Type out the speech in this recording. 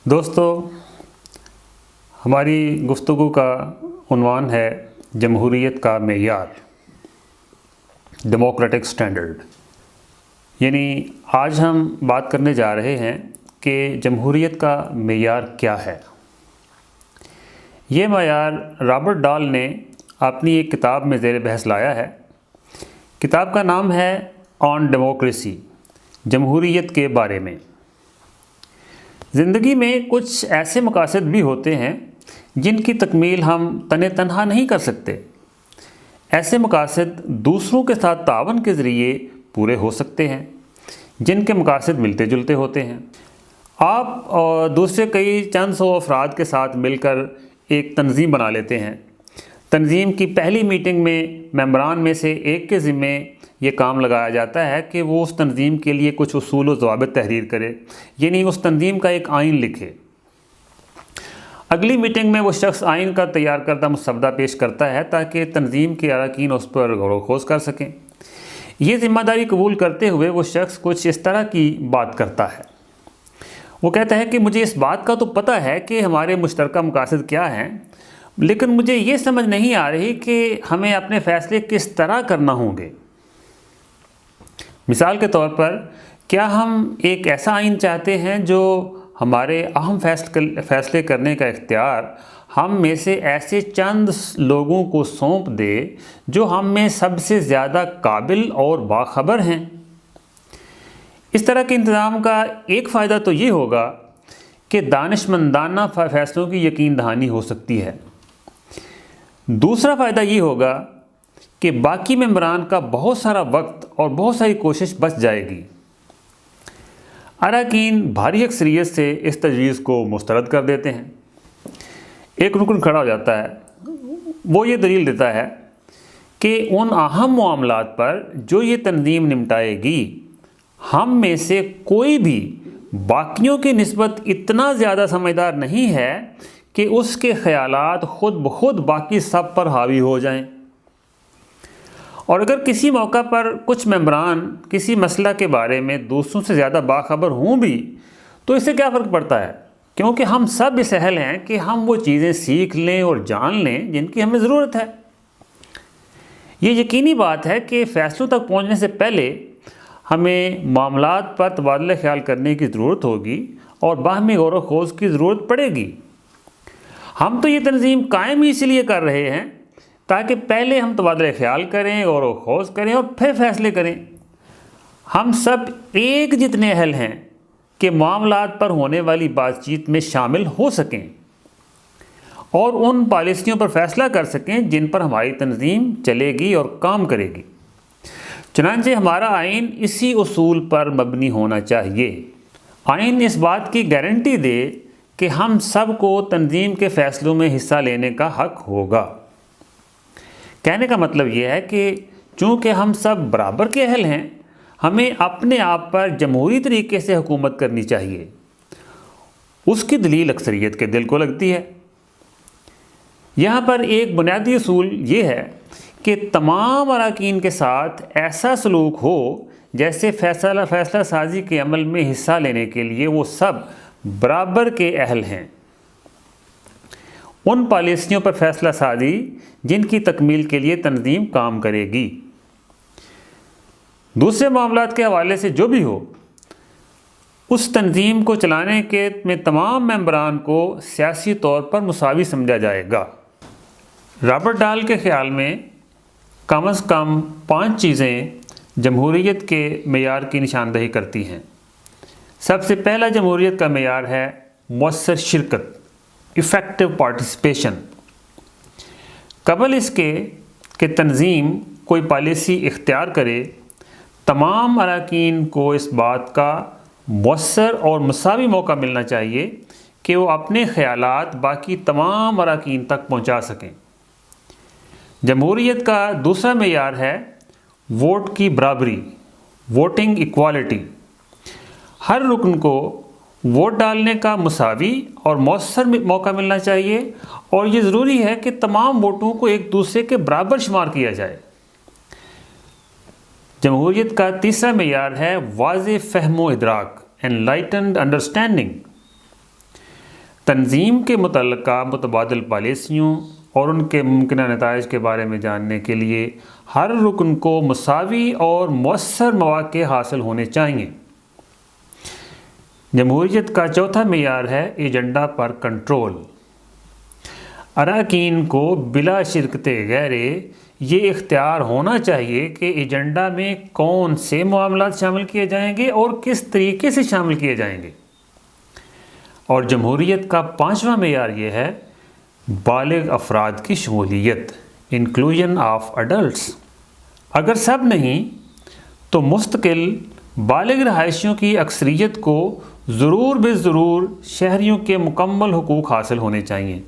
دوستو، ہماری گفتگو کا عنوان ہے جمہوریت کا معیار، ڈیموکریٹک سٹینڈرڈ۔ یعنی آج ہم بات کرنے جا رہے ہیں کہ جمہوریت کا معیار کیا ہے۔ یہ معیار رابرٹ ڈال نے اپنی ایک کتاب میں زیر بحث لایا ہے۔ کتاب کا نام ہے آن ڈیموکریسی، جمہوریت کے بارے میں۔ زندگی میں کچھ ایسے مقاصد بھی ہوتے ہیں جن کی تکمیل ہم تنہا نہیں کر سکتے۔ ایسے مقاصد دوسروں کے ساتھ تعاون کے ذریعے پورے ہو سکتے ہیں جن کے مقاصد ملتے جلتے ہوتے ہیں۔ آپ اور دوسرے کئی چند سو افراد کے ساتھ مل کر ایک تنظیم بنا لیتے ہیں۔ تنظیم کی پہلی میٹنگ میں ممبران میں سے ایک کے ذمے یہ کام لگایا جاتا ہے کہ وہ اس تنظیم کے لیے کچھ اصول و ضوابط تحریر کرے، یعنی اس تنظیم کا ایک آئین لکھے۔ اگلی میٹنگ میں وہ شخص آئین کا تیار کردہ مسودہ پیش کرتا ہے تاکہ تنظیم کے اراکین اس پر غور و خوض کر سکیں۔ یہ ذمہ داری قبول کرتے ہوئے وہ شخص کچھ اس طرح کی بات کرتا ہے۔ وہ کہتا ہے کہ مجھے اس بات کا تو پتہ ہے کہ ہمارے مشترکہ مقاصد کیا ہیں، لیکن مجھے یہ سمجھ نہیں آ رہی کہ ہمیں اپنے فیصلے کس طرح کرنا ہوں گے۔ مثال کے طور پر، کیا ہم ایک ایسا آئین چاہتے ہیں جو ہمارے اہم فیصلے کرنے کا اختیار ہم میں سے ایسے چند لوگوں کو سونپ دے جو ہم میں سب سے زیادہ قابل اور باخبر ہیں؟ اس طرح کے انتظام کا ایک فائدہ تو یہ ہوگا کہ دانشمندانہ فیصلوں کی یقین دہانی ہو سکتی ہے۔ دوسرا فائدہ یہ ہوگا کہ باقی ممبران کا بہت سارا وقت اور بہت ساری کوشش بچ جائے گی۔ اراکین بھاری اکثریت سے اس تجویز کو مسترد کر دیتے ہیں۔ ایک رکن کھڑا ہو جاتا ہے، وہ یہ دلیل دیتا ہے کہ ان اہم معاملات پر جو یہ تنظیم نمٹائے گی، ہم میں سے کوئی بھی باقیوں کی نسبت اتنا زیادہ سمجھدار نہیں ہے کہ اس کے خیالات خود بخود باقی سب پر حاوی ہو جائیں۔ اور اگر کسی موقع پر کچھ ممبران کسی مسئلہ کے بارے میں دوسروں سے زیادہ باخبر ہوں بھی تو اس سے کیا فرق پڑتا ہے، کیونکہ ہم سب اس اہل ہیں کہ ہم وہ چیزیں سیکھ لیں اور جان لیں جن کی ہمیں ضرورت ہے۔ یہ یقینی بات ہے کہ فیصلوں تک پہنچنے سے پہلے ہمیں معاملات پر تبادلہ خیال کرنے کی ضرورت ہوگی اور باہمی غور و خوض کی ضرورت پڑے گی۔ ہم تو یہ تنظیم قائم ہی اسی لیے کر رہے ہیں تاکہ پہلے ہم تبادلہ خیال کریں، غور و خوض کریں اور پھر فیصلے کریں۔ ہم سب ایک جتنے اہل ہیں کہ معاملات پر ہونے والی بات چیت میں شامل ہو سکیں اور ان پالیسیوں پر فیصلہ کر سکیں جن پر ہماری تنظیم چلے گی اور کام کرے گی۔ چنانچہ ہمارا آئین اسی اصول پر مبنی ہونا چاہیے۔ آئین اس بات کی گارنٹی دے کہ ہم سب کو تنظیم کے فیصلوں میں حصہ لینے کا حق ہوگا۔ کہنے کا مطلب یہ ہے کہ چونکہ ہم سب برابر کے اہل ہیں، ہمیں اپنے آپ پر جمہوری طریقے سے حکومت کرنی چاہیے۔ اس کی دلیل اکثریت کے دل کو لگتی ہے۔ یہاں پر ایک بنیادی اصول یہ ہے کہ تمام اراکین کے ساتھ ایسا سلوک ہو جیسے فیصلہ سازی کے عمل میں حصہ لینے کے لیے وہ سب برابر کے اہل ہیں۔ ان پالیسیوں پر فیصلہ سازی جن کی تکمیل کے لیے تنظیم کام کرے گی۔ دوسرے معاملات کے حوالے سے جو بھی ہو، اس تنظیم کو چلانے میں تمام ممبران کو سیاسی طور پر مساوی سمجھا جائے گا۔ رابرٹ ڈال کے خیال میں کم از کم 5 چیزیں جمہوریت کے معیار کی نشاندہی کرتی ہیں۔ سب سے پہلا جمہوریت کا معیار ہے مؤثر شرکت، ایفیکٹو پارٹیسپیشن۔ قبل اس کے کہ تنظیم کوئی پالیسی اختیار کرے، تمام اراکین کو اس بات کا مؤثر اور مساوی موقع ملنا چاہیے کہ وہ اپنے خیالات باقی تمام اراکین تک پہنچا سکیں۔ جمہوریت کا دوسرا معیار ہے ووٹ کی برابری، ووٹنگ ایکوالٹی۔ ہر رکن کو ووٹ ڈالنے کا مساوی اور مؤثر موقع ملنا چاہیے، اور یہ ضروری ہے کہ تمام ووٹوں کو ایک دوسرے کے برابر شمار کیا جائے۔ جمہوریت کا تیسرا معیار ہے واضح فہم و ادراک، انلائٹنڈ انڈرسٹینڈنگ۔ تنظیم کے متعلقہ متبادل پالیسیوں اور ان کے ممکنہ نتائج کے بارے میں جاننے کے لیے ہر رکن کو مساوی اور مؤثر مواقع حاصل ہونے چاہئیں۔ جمہوریت کا چوتھا معیار ہے ایجنڈا پر کنٹرول۔ اراکین کو بلا شرکت غیرے یہ اختیار ہونا چاہیے کہ ایجنڈا میں کون سے معاملات شامل کیے جائیں گے اور کس طریقے سے شامل کیے جائیں گے۔ اور جمہوریت کا پانچواں معیار یہ ہے بالغ افراد کی شمولیت، انکلوژن آف اڈلٹس۔ اگر سب نہیں تو مستقل بالغ رہائشیوں کی اکثریت کو ضرور بے ضرور شہریوں کے مکمل حقوق حاصل ہونے چاہئیں۔